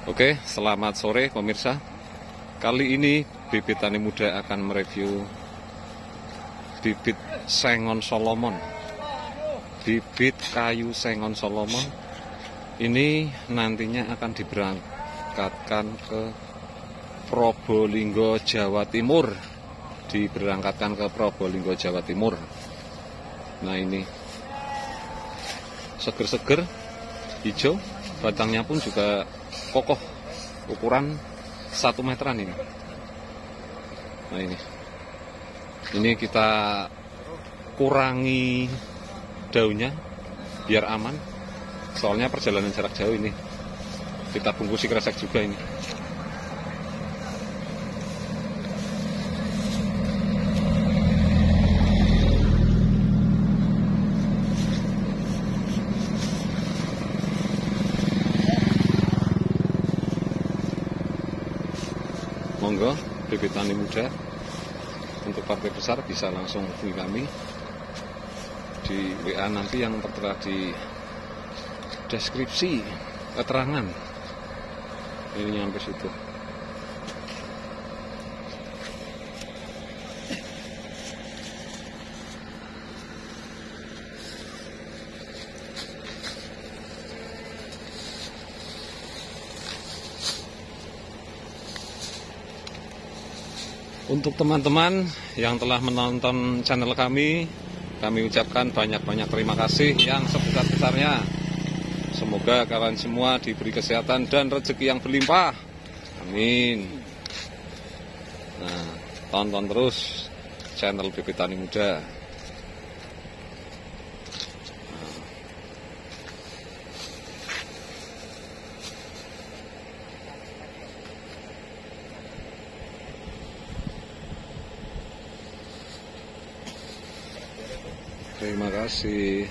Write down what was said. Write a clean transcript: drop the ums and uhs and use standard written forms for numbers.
Oke, selamat sore pemirsa. Kali ini Bibit Tani Muda akan mereview bibit sengon Solomon. Bibit kayu sengon Solomon ini nantinya akan diberangkatkan ke Probolinggo, Jawa Timur. Diberangkatkan ke Probolinggo, Jawa Timur. Nah ini seger-seger, hijau, batangnya pun juga kokoh, ukuran 1 meteran ini. Nah ini kita kurangi daunnya biar aman, soalnya perjalanan jarak jauh ini. Kita bungkusi kresek juga ini. Monggo Bibit Tani Muda, untuk partai besar bisa langsung hubungi kami di WA nanti yang tertera di deskripsi keterangan. Ini nyampe situ. Untuk teman-teman yang telah menonton channel kami ucapkan banyak-banyak terima kasih yang sebesar-besarnya. Semoga kalian semua diberi kesehatan dan rezeki yang berlimpah. Amin. Nah, tonton terus channel Bibit Tani Muda. Terima kasih.